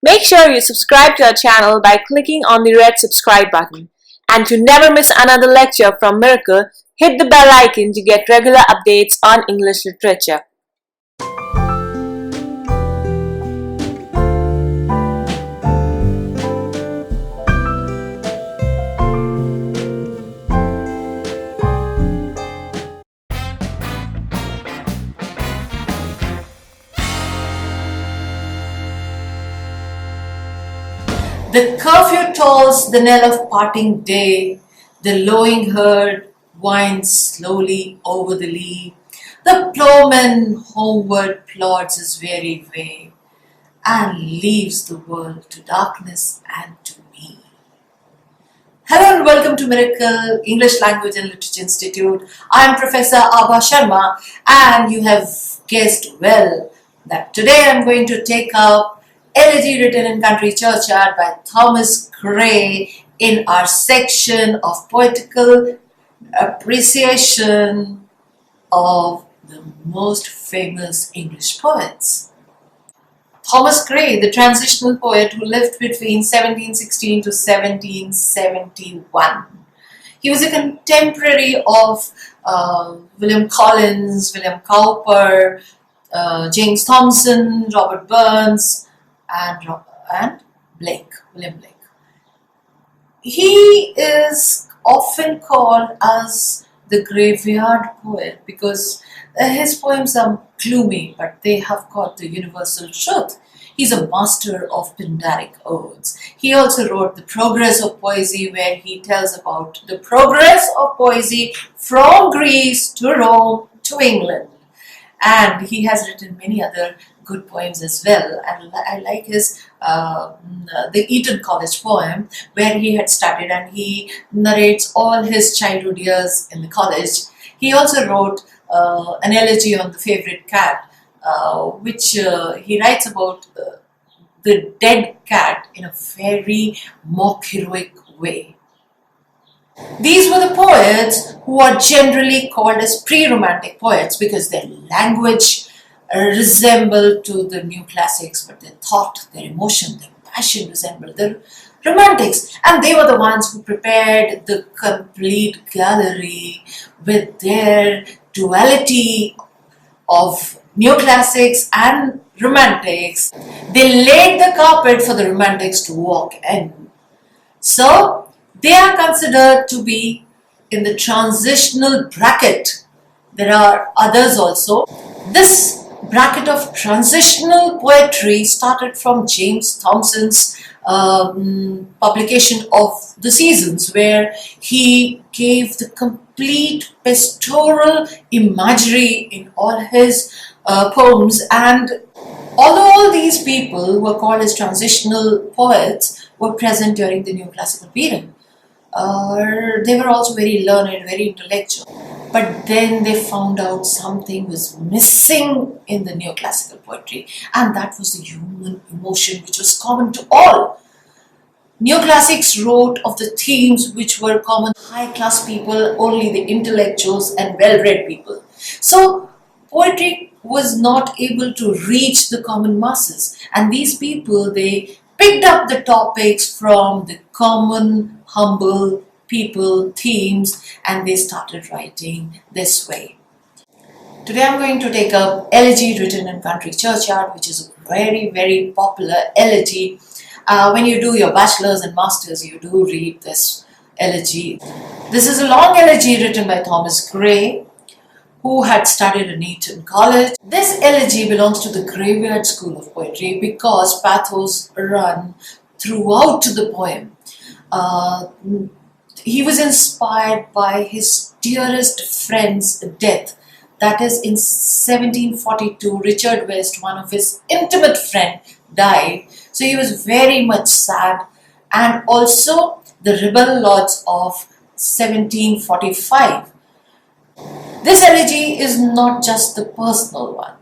Make sure you subscribe to our channel by clicking on the red subscribe button. And to never miss another lecture from Miracle, hit the bell icon to get regular updates on English literature. The curfew tolls the knell of parting day, the lowing herd winds slowly over the lea, the plowman homeward plods his weary way, and leaves the world to darkness and to me. Hello and welcome to Miracle English Language and Literature Institute. I am Professor Abha Sharma, and you have guessed well that today I am going to take up Elegy Written in Country Churchyard by Thomas Gray in our section of poetical appreciation of the most famous English poets. Thomas Gray, the transitional poet who lived between 1716 to 1771. He was a contemporary of William Collins, William Cowper, James Thomson, Robert Burns, and William Blake. He is often called as the graveyard poet because his poems are gloomy, but they have got the universal truth. He's a master of Pindaric odes. He also wrote The Progress of Poesy, where he tells about the progress of poesy from Greece to Rome to England. And he has written many other good poems as well. And I like his the Eton College poem, where he had studied, and he narrates all his childhood years in the college. He also wrote an elegy on the favorite cat, which he writes about the dead cat in a very mock heroic way. These were the poets who are generally called as pre-romantic poets because their language resembled to the new classics, but their thought, their emotion, their passion resembled the romantics. And they were the ones who prepared the complete gallery with their duality of neoclassics and romantics. They laid the carpet for the romantics to walk in. So they are considered to be in the transitional bracket. There are others also. This bracket of transitional poetry started from James Thomson's publication of The Seasons, where he gave the complete pastoral imagery in all his poems. And although all these people were called as transitional poets were present during the neoclassical period, they were also very learned, very intellectual. But then they found out something was missing in the neoclassical poetry, and that was the human emotion, which was common to all. Neoclassics wrote of the themes which were common to high-class people, only the intellectuals and well-read people. So poetry was not able to reach the common masses, and these people, they picked up the topics from the common, humble people, themes, and they started writing this way. Today I'm going to take up Elegy Written in Country Churchyard, which is a very, very popular elegy. When you do your bachelor's and master's, you do read this elegy. This is a long elegy written by Thomas Gray, who had studied in Eton College. This elegy belongs to the graveyard school of poetry because pathos run throughout the poem. He was inspired by his dearest friend's death. That is, in 1742, Richard West, one of his intimate friends, died. So he was very much sad. And also the rebel lords of 1745. This elegy is not just the personal one,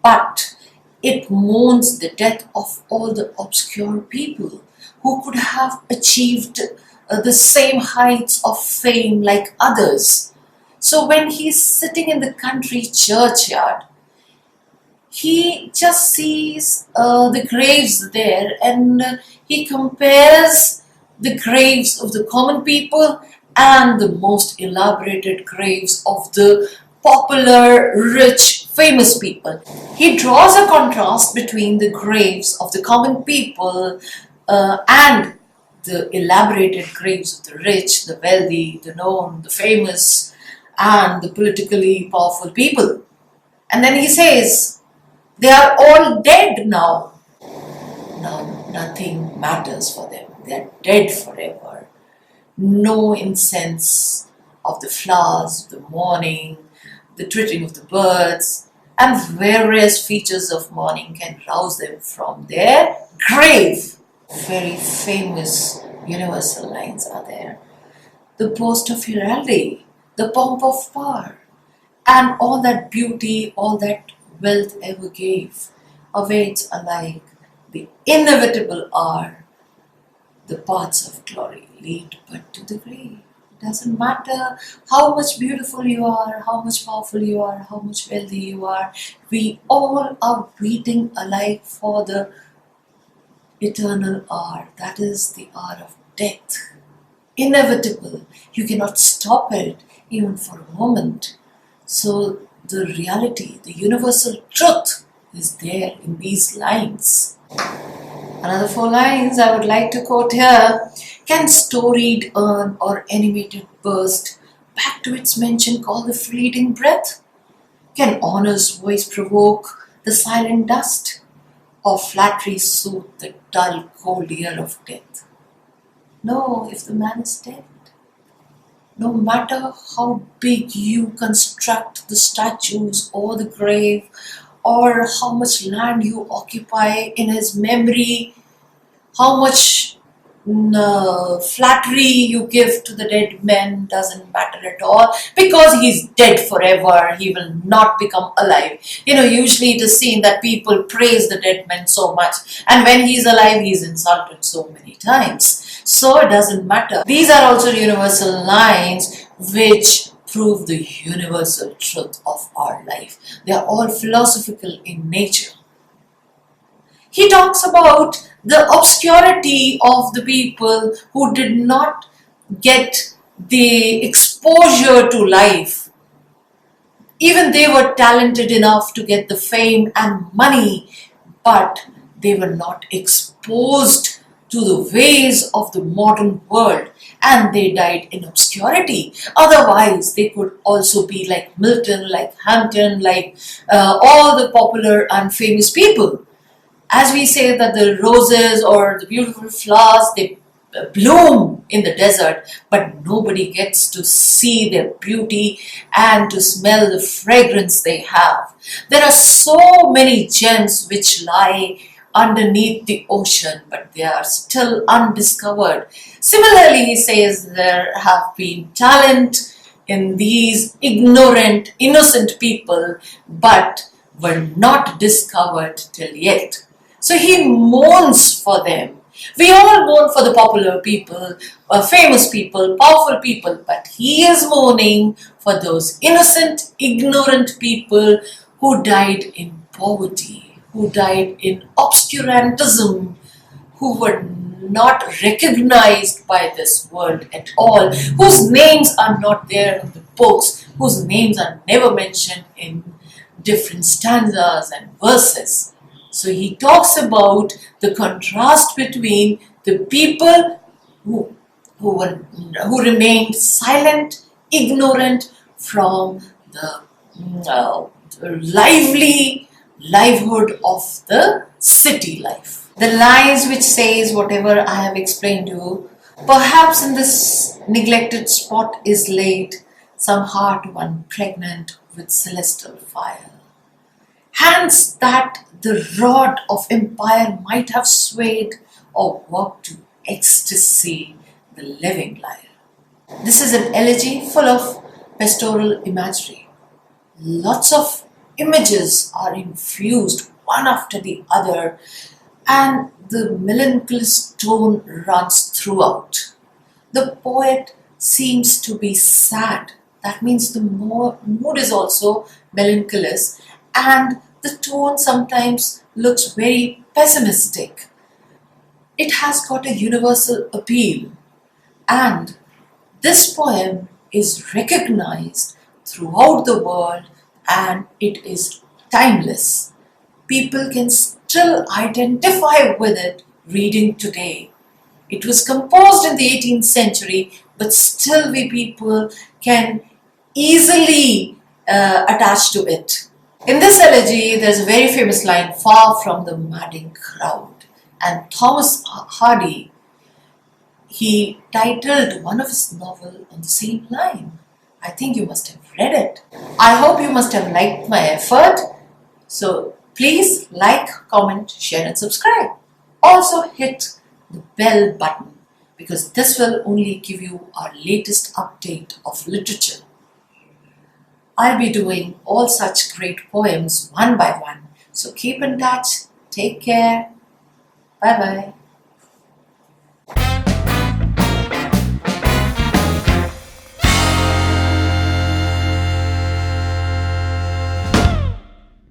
but it mourns the death of all the obscure people who could have achieved the same heights of fame like others. So when he's sitting in the country churchyard, he just sees the graves there, and he compares the graves of the common people and the most elaborated graves of the popular, rich, famous people. He draws a contrast between the graves of the common people and the elaborated graves of the rich, the wealthy, the known, the famous, and the politically powerful people. And then he says, they are all dead now. Now nothing matters for them. They are dead forever. No incense of the flowers of the morning, the twittering of the birds, and various features of mourning can rouse them from their grave. Very famous universal lines are there. The boast of heraldry, the pomp of power, and all that beauty, all that wealth ever gave, awaits alike the inevitable hour. The paths of glory lead but to the grave. It doesn't matter how much beautiful you are, how much powerful you are, how much wealthy you are. We all are waiting alike for the eternal hour. That is the hour of death. Inevitable. You cannot stop it even for a moment. So the reality, the universal truth is there in these lines. Another 4 lines I would like to quote here. Can storied urn or animated burst back to its mention call the fleeting breath? Can honor's voice provoke the silent dust, or flattery soothe the dull cold ear of death? No, if the man is dead, no matter how big you construct the statues or the grave, or how much land you occupy in his memory, how much flattery you give to the dead man, doesn't matter at all, because he's dead forever. He will not become alive. Usually it is seen that people praise the dead man so much, and when he's alive he's insulted so many times. So it doesn't matter. These are also universal lines which prove the universal truth of our life. They are all philosophical in nature. He talks about the obscurity of the people who did not get the exposure to life. Even they were talented enough to get the fame and money, but they were not exposed to the ways of the modern world, and they died in obscurity. Otherwise, they could also be like Milton, like Hampton, like all the popular and famous people. As we say that the roses or the beautiful flowers, they bloom in the desert, but nobody gets to see their beauty and to smell the fragrance they have. There are so many gems which lie underneath the ocean, but they are still undiscovered. Similarly, he says there have been talent in these ignorant, innocent people, but were not discovered till yet. So he mourns for them. We all mourn for the popular people, famous people, powerful people, but he is mourning for those innocent, ignorant people who died in poverty, who died in obscurantism, who were not recognized by this world at all, whose names are not there in the books, whose names are never mentioned in different stanzas and verses. So he talks about the contrast between the people who remained silent, ignorant from the livelihood of the city life. The lines which says whatever I have explained to you, perhaps in this neglected spot is laid some heart one pregnant with celestial fire. Hands that the rod of empire might have swayed or worked to ecstasy the living lyre. This is an elegy full of pastoral imagery. Lots of images are infused one after the other, and the melancholous tone runs throughout. The poet seems to be sad. That means the mood is also melancholous, and the tone sometimes looks very pessimistic. It has got a universal appeal, and this poem is recognized throughout the world and it is timeless. People can still identify with it reading today. It was composed in the 18th century, but still we people can easily attach to it. In this elegy, there's a very famous line, far from the madding crowd. And Thomas Hardy, he titled one of his novels on the same line. I think you must have read it. I hope you must have liked my effort. So please like, comment, share and subscribe. Also hit the bell button because this will only give you our latest update of literature. I'll be doing all such great poems one by one. So keep in touch. Take care. Bye bye.